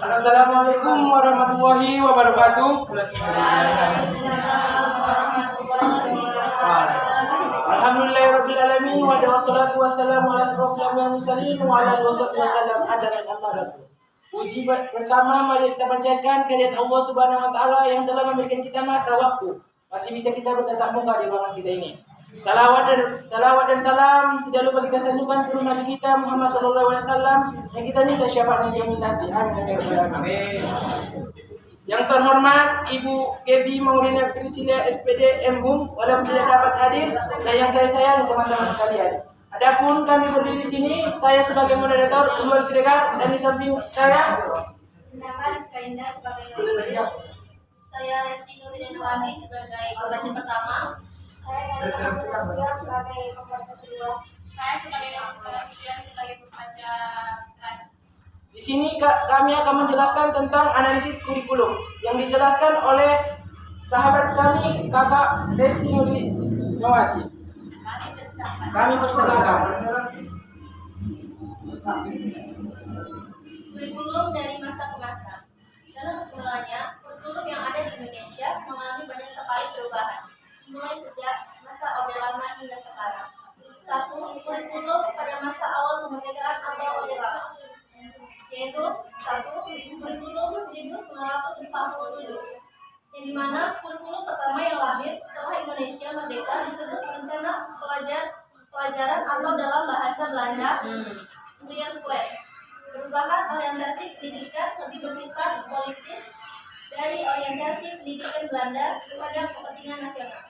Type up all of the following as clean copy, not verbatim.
Assalamualaikum warahmatullahi wabarakatuh. Alhamdulillahirabbil alamin wa wassalatu wassalamu ala asyrofil mursalin wa ala alihi wasallam ajaran Allah. Puji pertama mari kita panjatkan kehadirat Allah Subhanahu wa taala yang telah memberikan kita masa waktu masih bisa kita bertatap muka di ruangan kita ini. Salawat dan salam tidak lupa kita sanjungkan ke Nabi kita Muhammad sallallahu alaihi wasallam yang kita minta syafaatnya yaumil nanti. Amin ya rabbal alamin. Yang terhormat Ibu Gebi Maurina Priscilla SPD MHUM walaupun tidak dapat hadir dan yang saya sayang teman-teman sekalian. Adapun kami berdiri di sini, saya sebagai moderator Umar Siregar dan di samping saya saya Resti Nurindawati sebagai pembaca pertama. Saya sebagai pembaca kedua. Saya sebagai pembaca terakhir. Di sini kami akan menjelaskan tentang analisis kurikulum yang dijelaskan oleh sahabat kami Kakak Resti Nurindawati. Kami persilakan. Kurikulum dari masa ke masa. Dalam perkembangannya, kurikulum yang ada di Indonesia mengalami banyak sekali perubahan, mulai sejak masa Orde Lama hingga sekarang. 1. Kurikulum pada masa awal kemerdekaan atau Orde Lama, yaitu 1. Kurikulum 1947, yang dimana kurikulum pertama yang lahir setelah Indonesia merdeka disebut rencana pelajaran atau dalam bahasa Belanda Leerplan. Perubahan orientasi pendidikan lebih bersifat politis dari orientasi pendidikan Belanda kepada kepentingan nasional.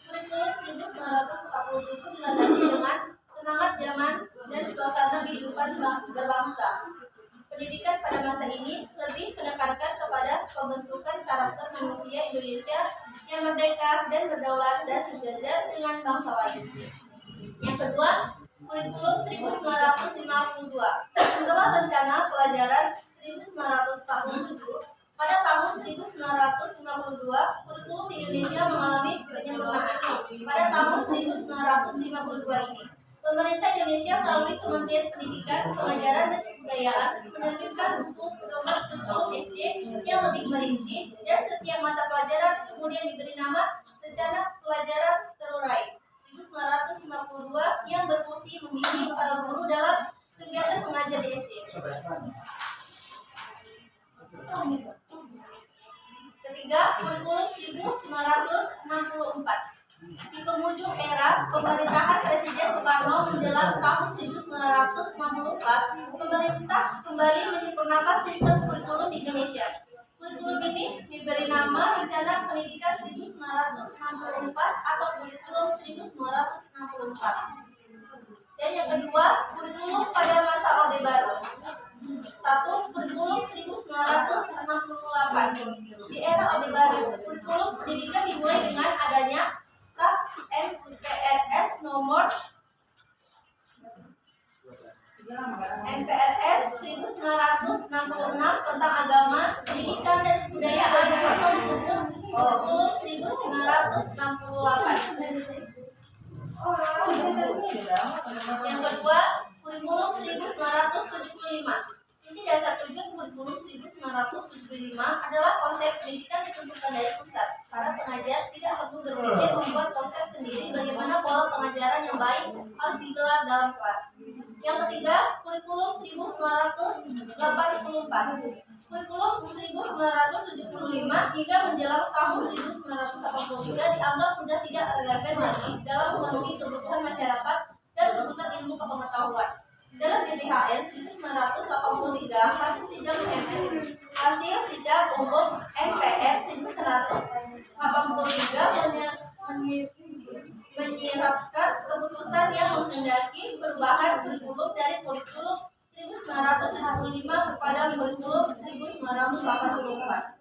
Kurikulum 1947 dilandasi dengan semangat zaman dan suasana kehidupan berbangsa. Pendidikan pada masa ini lebih menekankan kepada pembentukan karakter manusia Indonesia yang merdeka dan berdaulat dan sejajar dengan bangsa lain. Yang kedua, kurikulum 1952. Setelah rencana pelajaran 1947, pada tahun 1952, kurikulum di Indonesia mengalami penyempurnaan. Pada tahun 1952 ini, pemerintah Indonesia melalui Kementerian Pendidikan, Pengajaran dan Kebudayaan menerbitkan buku nomor kurikulum SD yang lebih merinci dan setiap mata pelajaran kemudian diberi nama Rencana Pelajaran Terurai 1952 yang berfungsi membimbing para guru dalam kegiatan mengajar di SD. Ketiga, kurikulum 1964. Di penghujung era pemerintahan Presiden Soekarno menjelang tahun 1964, pemerintah kembali menyempurnakan sistem kurikulum di Indonesia. Kurikulum ini diberi nama Rencana Pendidikan 1964 atau Kurikulum 1964. Dan yang kedua, kurikulum pada masa Orde Baru. 1. Kurikulum 1968. Di era Orde Baru, kurikulum pendidikan dimulai dengan adanya MPRS nomor 1966 tentang agama, pendidikan dan kebudayaan atau disebut kurikulum 1968. Yang kedua, kurikulum 1975. Inti dasar tujuan kurikulum 1975 adalah konsep pendidikan ditentukan dari pusat. Para pengajar tidak perlu berpikir membuat konsep sendiri bagaimana pola pengajaran yang baik harus digelar dalam kelas. Yang ketiga, kurikulum 1984. Kurikulum 1975 hingga menjelang tahun 1983 dianggap sudah tidak relevan lagi dalam memenuhi kebutuhan masyarakat dan kebutuhan ilmu kepengetahuan. Dalam GBHN 1983, hasil sidang umum MPR 1983 menyiapkan keputusan yang menghendaki perubahan kurikulum dari kurikulum 1975 kepada kurikulum 1984.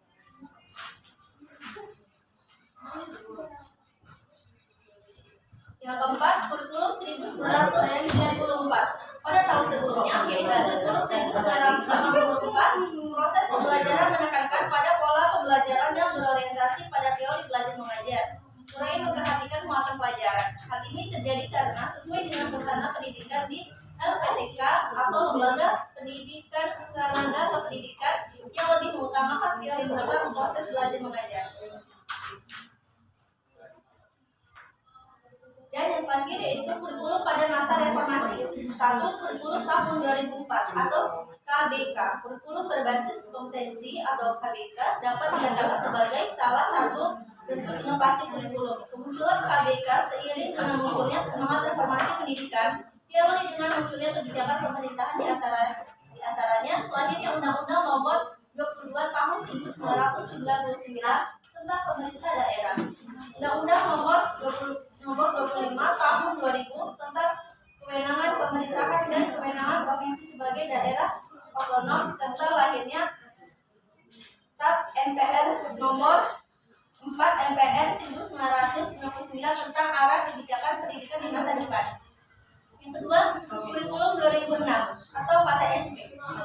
Yang keempat, kurikulum 1994. Pada tahun sebelumnya, yaitu kurikulum 1984, proses pembelajaran menekankan pada pola pembelajaran yang berorientasi pada teori belajar mengajar. Mulai memperhatikan muatan pelajaran. Hal ini terjadi karena sesuai dengan pesanan pendidikan di LPTK atau lembaga pendidikan yang lebih mengutamakan teori program proses belajar mengajar. Dan yang terakhir yaitu kurikulum pada masa reformasi. 1. Kurikulum tahun 2004 atau KBK. Kurikulum berbasis kompetensi atau KBK dapat dikatakan sebagai salah satu bentuk inovasi kurikulum. Kemunculan KBK seiring dengan munculnya semangat reformasi pendidikan, diawali dengan munculnya kebijakan pemerintahan di antaranya lahirnya Undang-Undang Nomor 22 Tahun 1999 tentang pemerintah daerah, Undang-Undang Nomor 25 Tahun 2000 tentang kewenangan pemerintahan dan kewenangan provinsi sebagai daerah otonom, serta lahirnya TAP MPR Nomor 4 MPR 1999 tentang arah kebijakan pendidikan di masa depan. Yang kedua, kurikulum 2006 atau KTSP.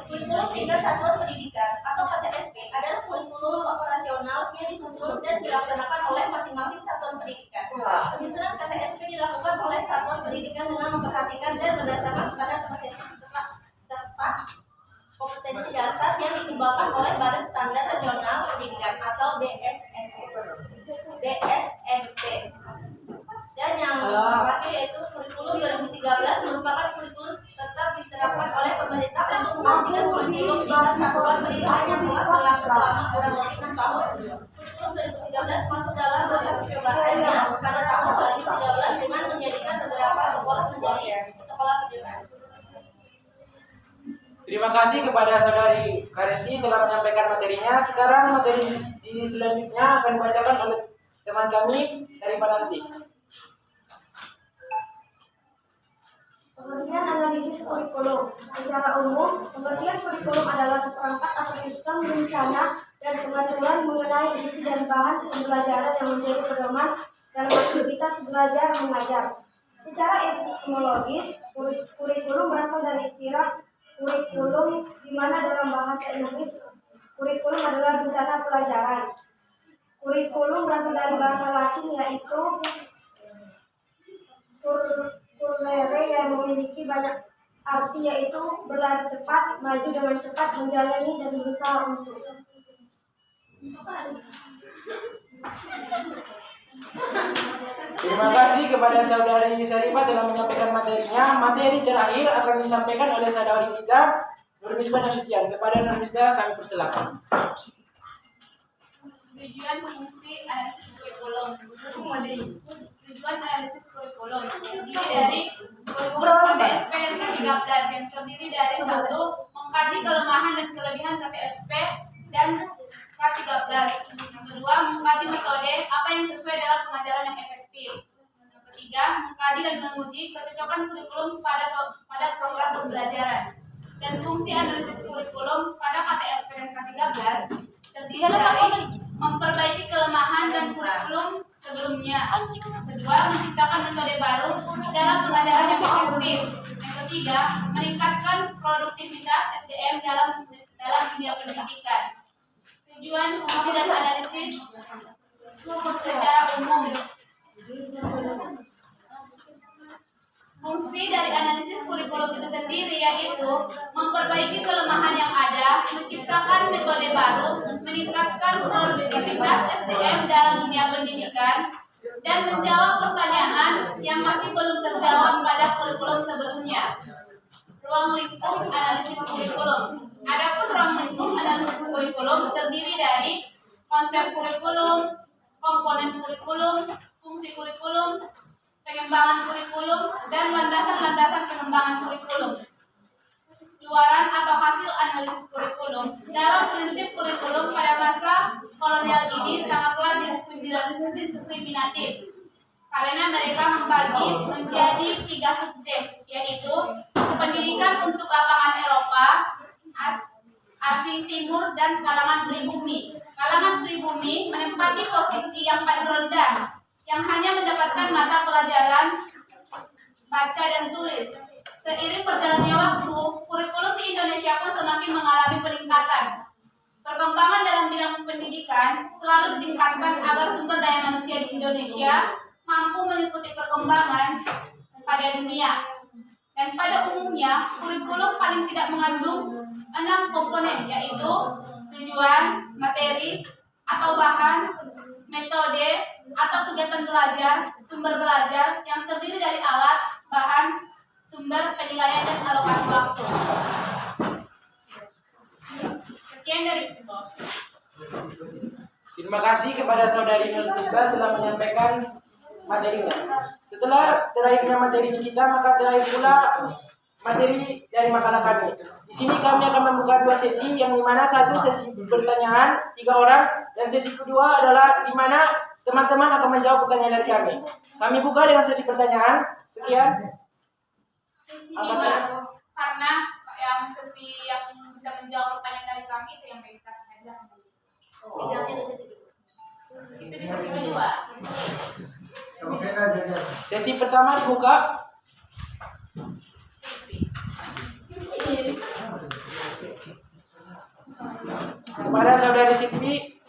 Kurikulum tingkat satuan pendidikan atau KTSP adalah kurikulum operasional yang disusun dan dilaksanakan oleh masing-masing satuan pendidikan. Penyusunan KTSP dilakukan oleh satuan pendidikan dengan memperhatikan dan berdasarkan standar kompetensi dasar yang dikembangkan oleh Badan Standar Nasional Pendidikan atau BSNP. Dan yang terakhir yaitu kurikulum 2013 merupakan kurikulum tetap diterapkan oleh pemerintah untuk memastikan kurikulum tingkat satuan pendidikan yang telah berlaku selama kurang lebih 6 tahun. Kurikulum 2013 masuk dalam masa percobaannya pada tahun 2013 dengan menjadikan beberapa sekolah menjadi sekolah perdesaan. Terima kasih kepada Saudari Kareski telah menyampaikan materinya. Sekarang materi di selanjutnya akan dibacakan oleh teman kami dari Panasli. Pengertian analisis kurikulum. Secara umum, pengertian kurikulum adalah seperangkat atau sistem rencana dan pengaturan mengenai isi dan bahan pembelajaran yang menjadi pedoman dalam aktivitas belajar mengajar. Secara etimologis, kurikulum berasal dari istilah kurikulum, di mana dalam bahasa Inggris kurikulum adalah rencana pelajaran. Kurikulum berasal dari bahasa Latin yaitu currere yang memiliki banyak arti yaitu berlari cepat, maju dengan cepat, menjalani dan berusaha untuk. Terima kasih kepada Saudari Sarifah telah menyampaikan materinya. Materi terakhir akan disampaikan oleh saudari kita Nurmisbah Nasution. Kepada Nurmisbah kami persilakan. Tujuan fungsi analisis kurikulum. Tujuan analisis kurikulum terdiri dari kurikulum KTSP dan K13 yang terdiri dari 1. Mengkaji kelemahan dan kelebihan KTSP dan K13. Yang kedua, mengkaji metode apa yang sesuai dalam pengajaran yang efektif. Yang ketiga, mengkaji dan menguji kecocokan kurikulum pada program pembelajaran. Dan fungsi analisis kurikulum pada KTSP dan K13 terdiri dari memperbaiki kelemahan dan kurikulum sebelumnya. Yang kedua, menciptakan metode baru dalam pengajaran yang efektif. Yang ketiga, meningkatkan produktivitas SDM dalam dunia pendidikan. Tujuan, fungsi, dan analisis secara umum. Fungsi dari analisis kurikulum itu sendiri yaitu memperbaiki kelemahan yang ada, menciptakan metode baru, meningkatkan produktivitas SDM dalam dunia pendidikan, dan menjawab pertanyaan yang masih belum terjawab pada kurikulum sebelumnya. Ruang lingkup analisis kurikulum. Adapun ruang lingkup analisis kurikulum terdiri dari konsep kurikulum, komponen kurikulum, fungsi kurikulum, pengembangan kurikulum, dan landasan-landasan pengembangan kurikulum. Luaran atau hasil analisis kurikulum. Dalam prinsip kurikulum pada masa kolonial ini sangatlah diskriminatif karena mereka membagi menjadi 3 subjek, yaitu pendidikan untuk kalangan Eropa, asing timur, dan kalangan pribumi. Kalangan pribumi menempati posisi yang paling rendah, yang hanya mendapatkan mata pelajaran baca dan tulis. Seiring berjalannya waktu, kurikulum di Indonesia pun semakin mengalami peningkatan. Perkembangan dalam bidang pendidikan selalu ditingkatkan agar sumber daya manusia di Indonesia mampu mengikuti perkembangan pada dunia. Dan pada umumnya, kurikulum paling tidak mengandung 6 komponen, yaitu tujuan, materi, atau bahan, metode, atau kegiatan belajar, sumber belajar yang terdiri dari alat, bahan, sumber, penilaian, dan alokasi waktu. Sekian dari itu. Terima kasih kepada saudari Nur Prisba telah menyampaikan materinya. Setelah terakhirnya materi kita, maka terakhir pula materi dari makalah kami. Di sini kami akan membuka 2 sesi, yang dimana satu sesi pertanyaan 3 orang, dan sesi kedua adalah dimana teman-teman akan menjawab pertanyaan dari kami. Kami buka dengan sesi pertanyaan. Sekian. Karena yang sesi yang bisa menjawab pertanyaan dari kami itu yang kita saja. Itu di sesi kedua. Sesi pertama dibuka. Kepada saudari Sitwi.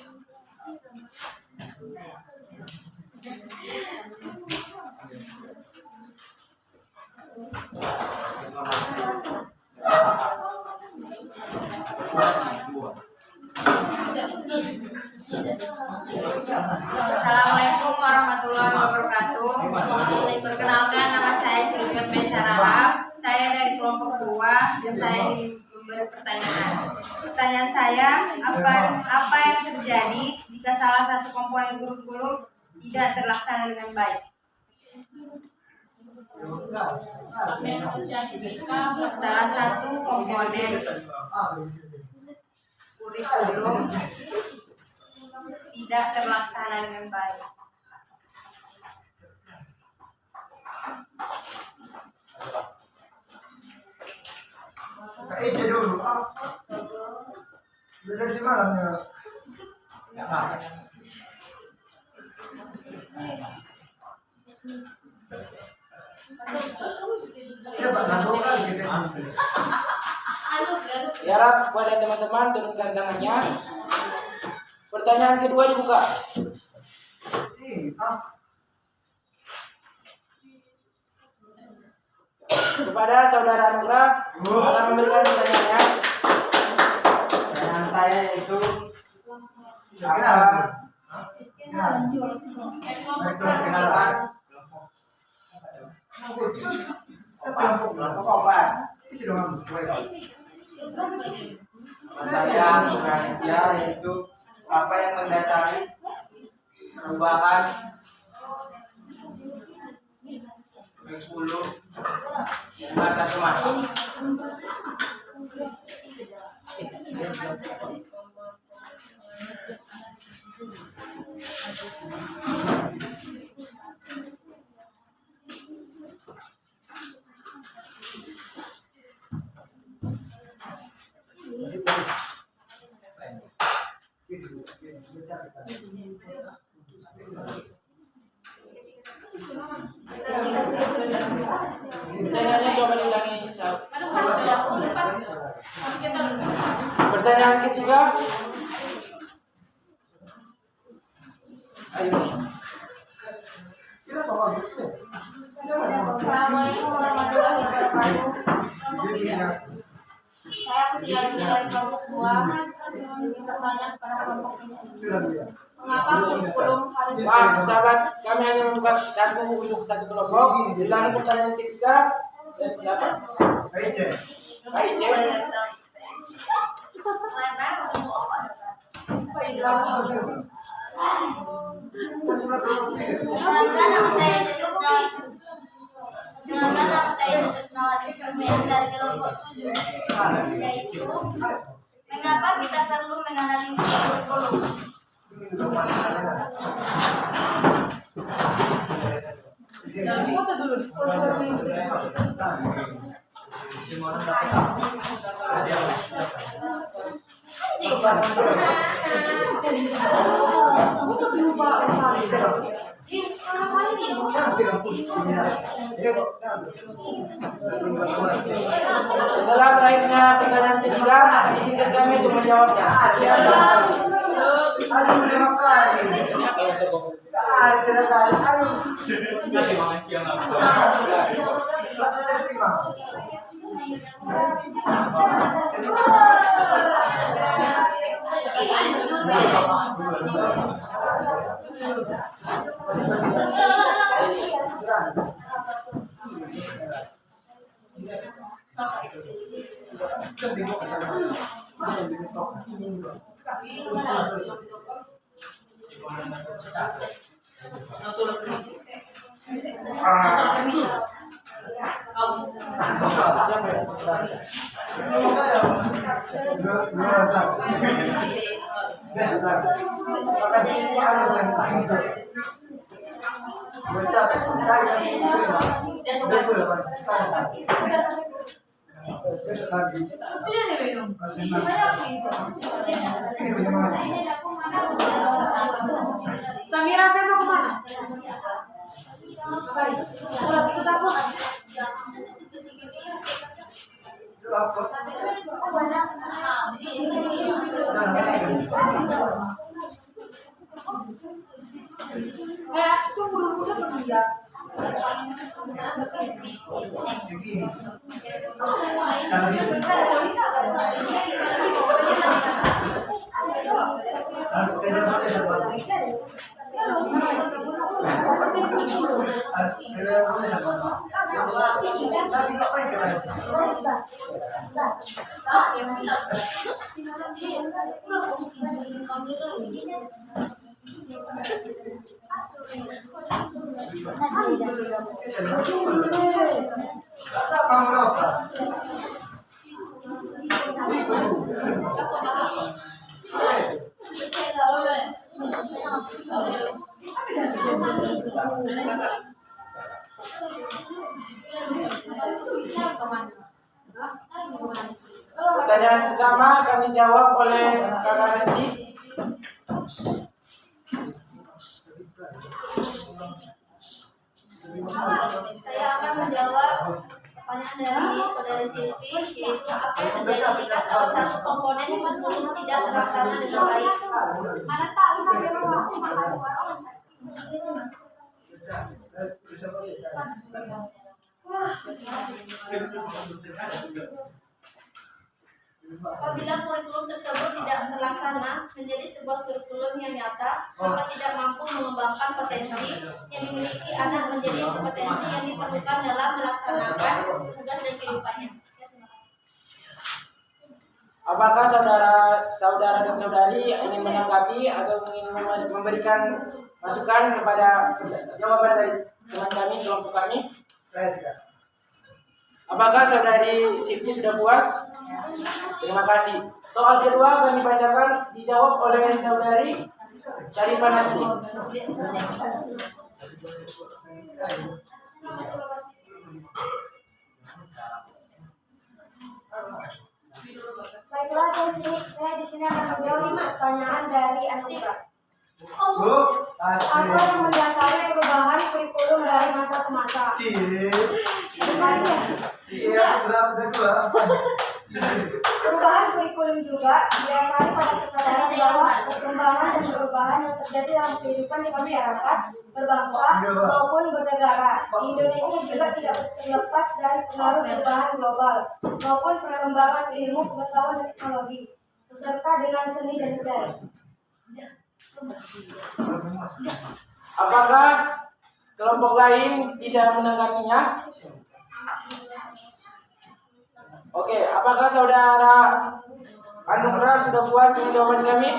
Assalamualaikum warahmatullahi wabarakatuh. Perkenalkan, nama saya Sylvia Mesyarahab. Saya dari kelompok 2 dan saya memberi pertanyaan. Pertanyaan saya, apa yang terjadi jika salah satu komponen kurikulum tidak terlaksana dengan baik? Salah satu komponen kurikulum tidak terlaksana dengan baik. Aja dulu. Dari semalam ya. Ya Pak, lakukan kita. Harap kepada teman-teman turunkan tangannya. Pertanyaan kedua dibuka. Kepada saudara Nugra akan memberikan pertanyaannya. Pertanyaan saya itu perkenalkan kelompok apa? Saya panitia, yaitu apa yang mendasari perubahan kurikulum masa ke masa. Pertanyaannya coba diulangi. Lepas. Pertanyaan ketiga. Ayo. Assalamualaikum warahmatullahi wabarakatuh. Saya Putri Alini dari kelompok 2. Ini pertanyaan kepada kelompok ini. Mengapa kurikulum harus Maaf sahabat, kami hanya membuka satu untuk satu kelompok. Ulangi pertanyaan ketiga. Dan siapa? KIC. Dengarkan nama saya Trisnawati Firmian dari kelompok 7, yaitu mengapa kita perlu menganalisis kurikulum. foto dulu di sponsor ini. Setelah berakhirnya pertanyaan ketiga, izinkan kami untuk menjawabnya. Sekian, terima kasih. Aduh, Samira kan mau kemana? Pulang ikut aku. Oh banyak. Tunggu dulu pusat bekerja. Pertanyaan pertama akan dijawab oleh Kakak Resti. Saya akan menjawab pertanyaan dari saudari Silvi, yaitu apa yang terjadi jika salah satu komponen kurikulum tidak terlaksana dengan baik. Apabila kurikulum tersebut tidak terlaksana menjadi sebuah kurikulum yang nyata, maka tidak mampu mengembangkan potensi yang dimiliki anak menjadi kompetensi yang diperlukan dalam melaksanakan tugas dan kehidupannya. Apakah saudara dan saudari ingin menanggapi atau ingin memberikan masukan kepada jawaban dari teman kami, kelompok kami? Saya tidak. Apakah saudari Silvi sudah puas? Terima kasih. Soal kedua akan dibacakan, dijawab oleh saudari Syarifah Nasri. Baiklah, saya di sini akan menjawab pertanyaan dari Anugrah. Bu, Apa yang mendasari perubahan kurikulum dari masa ke masa? Perubahan kurikulum juga didasari pada kesadaran bahwa perkembangan dan perubahan yang terjadi dalam kehidupan di masyarakat, berbangsa maupun bernegara. Di Indonesia juga tidak terlepas dari pengaruh perubahan global maupun pengembangan ilmu pengetahuan dan teknologi, beserta dengan seni dan budaya. Apakah kelompok lain bisa menanggapinya? Oke, apakah saudara Anugrah sudah puas dengan jawaban kami?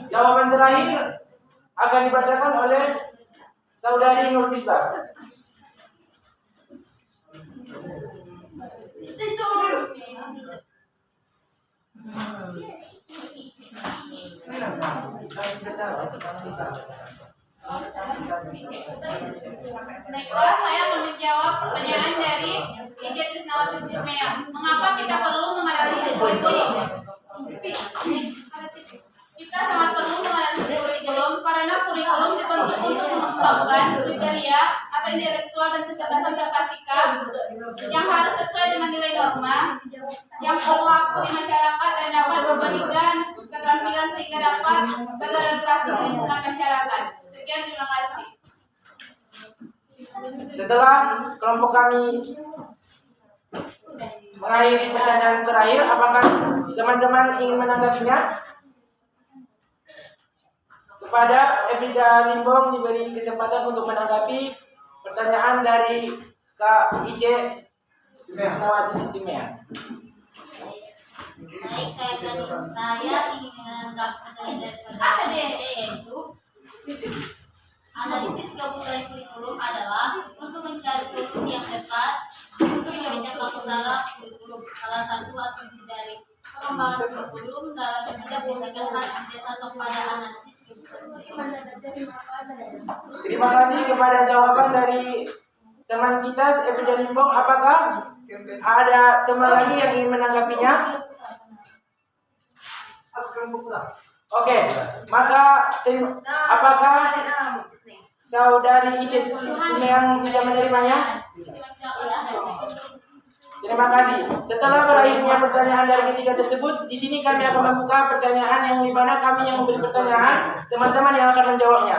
Jawaban terakhir akan dibacakan oleh saudari Nur Mista. Baiklah, saya akan menjawab pertanyaan dari Ijen Krisnawati Sumea. Mengapa kita perlu menganalisis kurikulum? Kita sangat perlu menganalisis kurikulum karena kurikulum dibentuk untuk mengembangkan kriteria atau intelektual dan kecerdasan serta sikap yang harus sesuai dengan nilai norma yang berlaku di masyarakat dan dapat memberikan keterampilan sehingga dapat beradaptasi di lingkungan masyarakat. Sekian, terima kasih. Setelah kelompok kami mengakhiri pertanyaan terakhir, apakah teman-teman ingin menanggapinya? Kepada Evrida Limbong diberi kesempatan untuk menanggapi pertanyaan dari Kak Ice Krisnawati Sitimea. Baik, saya ingin menanggapi pertanyaan dari saudara yaitu analisis kebutuhan kurikulum adalah untuk mencari solusi yang tepat untuk memecahkan masalah kurikulum. Salah satu asumsi dari pengembangan kurikulum dalam setiap pendidikan harus didasarkan pada analisis kebutuhan. Terima kasih kepada jawaban dari teman kita Evrida Limbong. Apakah ada teman lagi yang ingin menanggapinya? Oke, maka apakah saudari Ice yang bisa menerimanya? Terima kasih. Setelah berakhirnya pertanyaan dari ketiga tersebut, di sini kami akan membuka pertanyaan yang dimana kami yang memberi pertanyaan, teman-teman yang akan menjawabnya.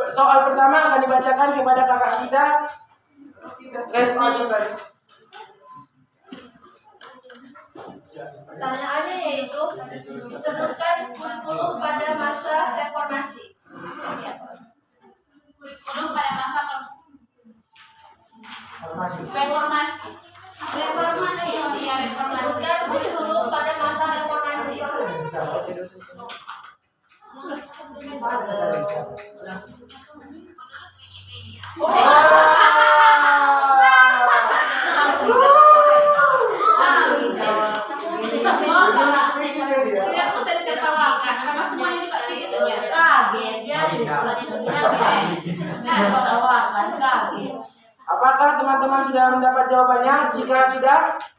Soal pertama akan dibacakan kepada kakak kita, Resti. Pertanyaannya yaitu sebutkan kurikulum pada masa reformasi. Kurikulum pada masa reformasi. Iya, reformasi. Sebutkan kurikulum pada masa reformasi. Oh, sama. Tidak usah ditertawakan, karena semuanya juga begitu ya. Kaget, jadi bukan itu bilang ya. Tertawakan, kaget. Apakah teman-teman sudah mendapat jawabannya? Jika sudah,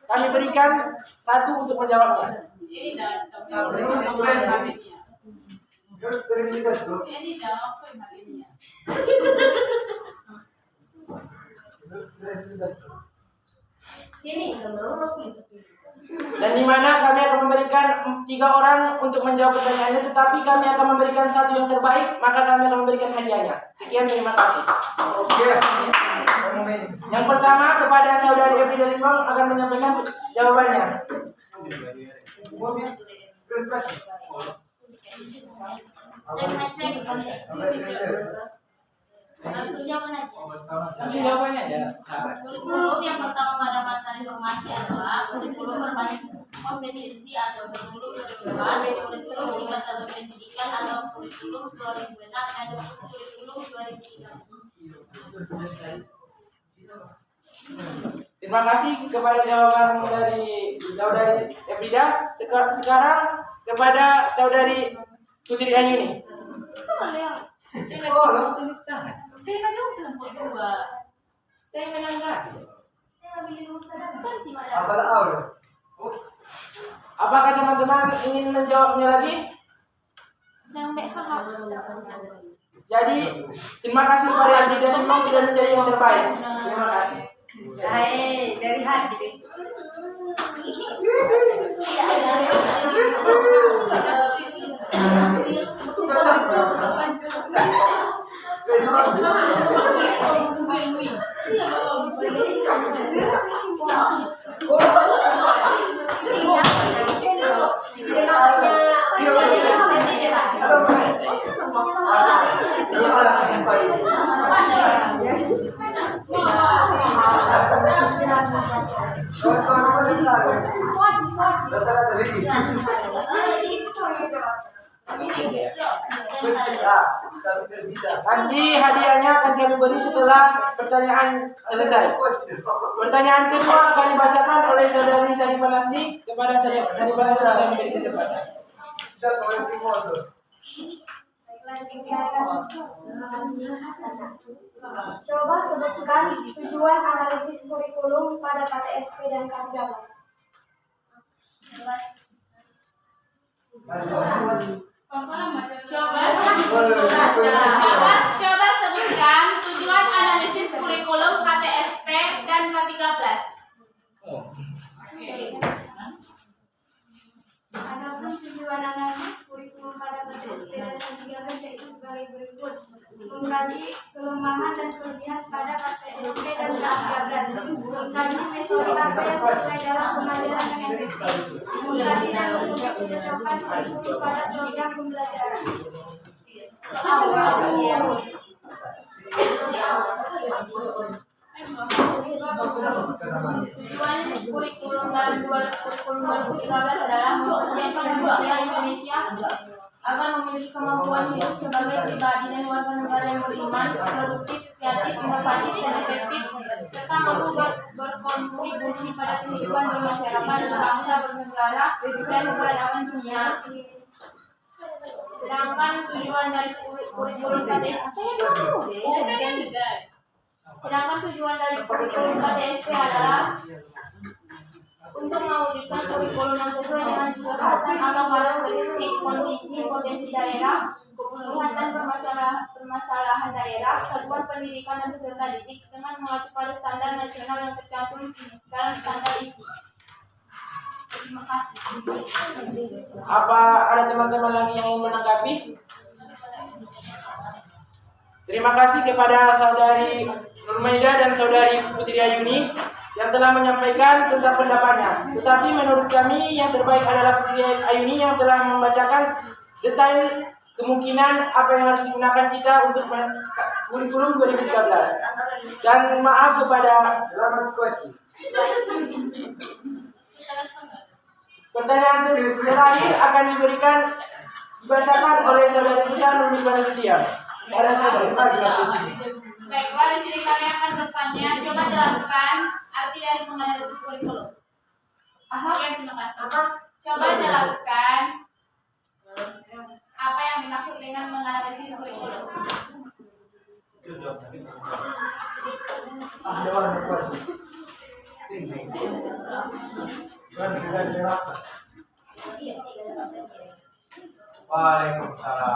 kami berikan satu untuk menjawabnya. Ini dah. Ini dah. Sini, Dan di mana kami akan memberikan 3 orang untuk menjawab pertanyaannya, tetapi kami akan memberikan satu yang terbaik, maka kami akan memberikan hadiahnya. Sekian, terima kasih. Yang pertama kepada saudari Evrida Limbong akan menyampaikan jawabannya. langsung jawaban aja. Langsung jawabannya aja, sahabat. Kurikulum yang pertama pada masa reformasi adalah kurikulum berbasis kompetensi atau kurikulum 2004, kurikulum 31 pendidikan atau kurikulum 2006 dan kurikulum 2003. Terima kasih kepada jawaban dari saudari Evrida. Sekarang kepada saudari Putri Ayuni. Tunjuk tangan. Saya menanggapi. Apakah teman-teman ingin menjawabnya lagi? Jadi, terima kasih kepada Evrida Limbong sudah menjadi yang terbaik. Terima kasih. Hai, dari hati. Nanti hadiahnya akan kami beri setelah pertanyaan selesai. Pertanyaan kedua akan dibacakan oleh saudari Sarifah Nasli. Kepada Sarifah Nasli kami beri kesempatan. Coba sebutkan tujuan analisis kurikulum pada KTSP dan K13. Coba sebutkan tujuan analisis kurikulum KTSP dan K13. Adapun tujuan analisis kurikulum pada KTSP dan K13 yaitu sebagai berikut: mengkaji kelemahan dan kelebihan pada KTSP SMP dan kelas 13. Mengkaji metode apa yang sesuai dalam pembelajaran yang efektif. Mengkaji dan mengucapkan kurikulum pada program pembelajaran. Tujuan kurikulum baru 2013 adalah mempersiapkan manusia Indonesia agar memiliki kemampuan hidup sebagai pribadi dan warga negara yang beriman, produktif, kreatif, inovatif, dan efektif, serta mampu berkontribusi pada kehidupan bermasyarakat, berbangsa, bernegara, dan peradaban dunia. Sedangkan tujuan dari kurikulum KTSP adalah untuk mewujudkan kurikulum yang sesuai dengan kekhasan atau karakteristik, kondisi, potensi daerah, kebutuhan dan permasalahan daerah, satuan pendidikan dan peserta didik dengan mengacu pada standar nasional yang tercantum dalam standar isi. Terima kasih. Apa ada teman-teman lagi yang ingin menanggapi? Terima kasih kepada saudari Nurmaida dan saudari Putri Ayuni yang telah menyampaikan tentang pendapatnya. Tetapi menurut kami yang terbaik adalah Putri Ayuni yang telah membacakan detail kemungkinan apa yang harus digunakan kita untuk kurikulum 2013. Dan maaf kepada pertanyaan terakhir akan dibacakan oleh saudari kita Nurul Banasetia. Ada saudari. Baiklah, di sini kami akan bertanya. Coba jelaskan arti dari menganalisis kurikulum. Oke, terima kasih. Coba jelaskan apa yang dimaksud dengan menganalisis kurikulum. Waalaikumsalam.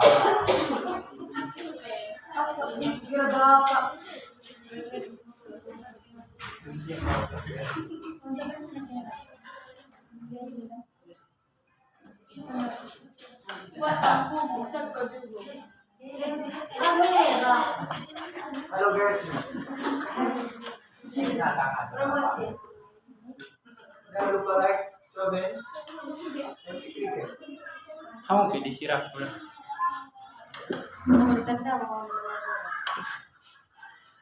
Buat aku, bisa buka juga. Halo guys. Promosi. Jangan lupa like, comment, dan subscribe. Kamu pilih sirap.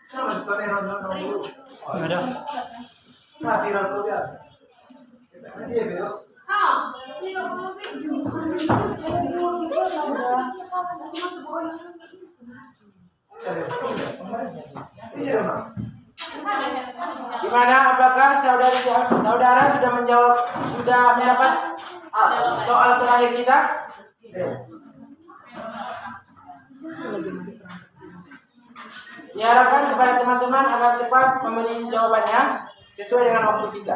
Sama seperti Ronaldo dulu. Ada. Mati Ronaldo ya. Dia belok. Gimana? Apakah saudara sudah mendapat soal terakhir kita? Diharapkan kepada teman-teman agar cepat memberi jawabannya sesuai dengan waktu kita.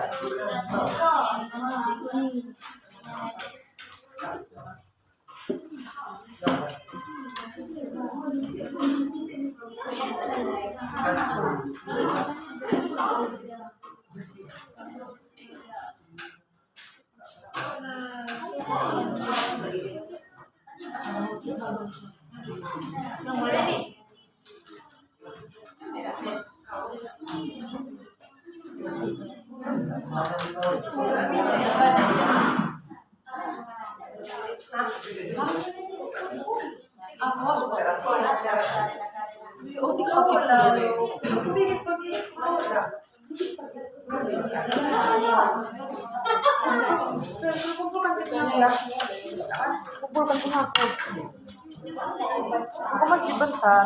Aku masih bentar.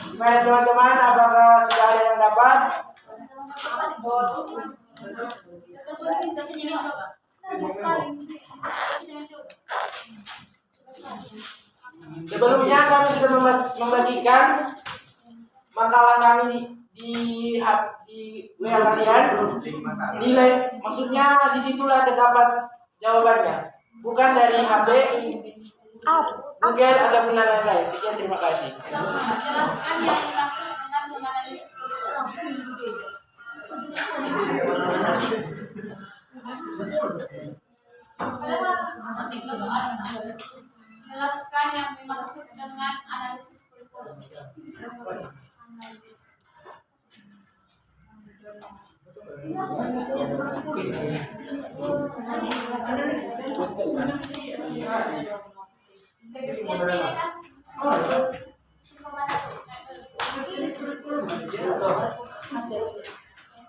Gimana teman-teman? Apakah sudah ada yang dapat? Sebelumnya kami sudah membagikan makalah kami di WA kalian. Nilai, maksudnya disitulah terdapat jawabannya, bukan dari HP, Google ataupun lain-lain. Sekian, terima kasih. Jelaskan yang dimaksud dengan menganalisis kurikulum. Jelaskan yang dimaksud dengan analisis kurikulum.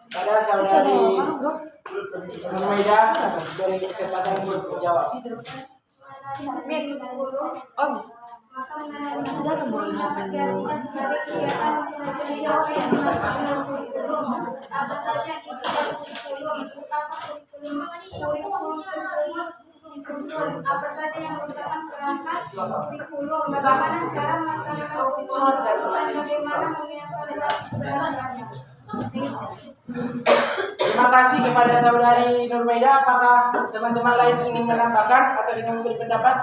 Pada saudari Nurmaida dari kesempatan untuk menjawab. Miss. Oh, Miss. Tidak boleh apa saja isi apa saja yang merupakan perangkat kurikulum, bagaimana cara melaksanakan dan bagaimana mengingatkan. Terima kasih kepada saudari Nurmaida. Apakah teman-teman lain ingin menambahkan atau ingin memberi pendapat?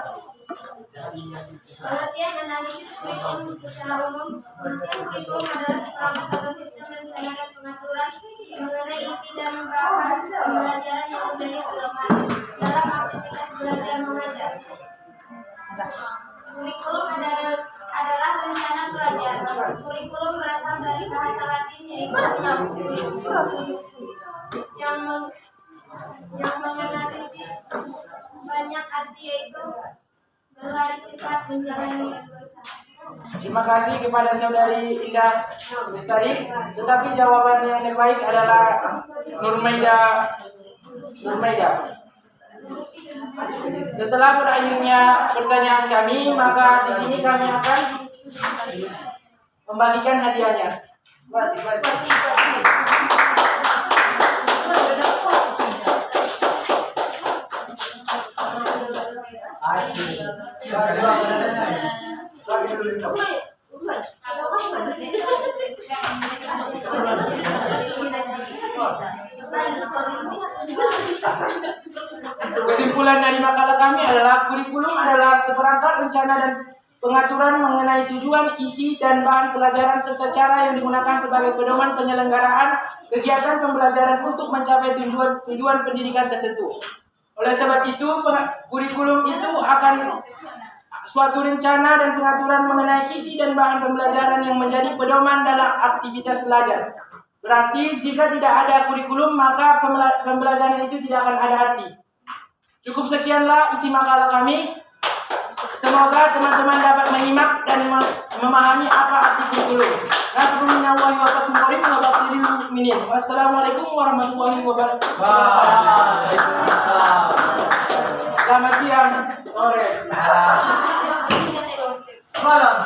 Pengertian analisis kurikulum secara umum. Pengertian kurikulum adalah seperangkat atau sistem rencana dan pengaturan mengenai isi dan bahan pembelajaran yang menjadi pedoman dalam aktivitas belajar mengajar. Kurikulum adalah rencana belajar. Kurikulum berasal dari bahasa Latin yaitu yang menganalisis banyak arti yaitu berlari cepat, menjalani dan berusaha. Terima kasih kepada saudari Indah Lestari. Tetapi jawaban yang terbaik adalah Nurmaida. Setelah berakhirnya pertanyaan kami, maka di sini kami akan membagikan hadiahnya. Kesimpulan dari makalah kami adalah kurikulum adalah seperangkat rencana dan pengaturan mengenai tujuan, isi, dan bahan pelajaran serta cara yang digunakan sebagai pedoman penyelenggaraan kegiatan pembelajaran untuk mencapai tujuan pendidikan tertentu. Oleh sebab itu, kurikulum itu akan suatu rencana dan pengaturan mengenai isi dan bahan pembelajaran yang menjadi pedoman dalam aktivitas belajar. Berarti jika tidak ada kurikulum, maka pembelajaran itu tidak akan ada arti. Cukup sekianlah isi makalah kami. Semoga teman-teman dapat menyimak dan memahami apa arti kurikulum. Nasruminallahi wa fathul wa basyiril mu'minin. Wassalamualaikum warahmatullahi wabarakatuh. Selamat siang, sore, malam.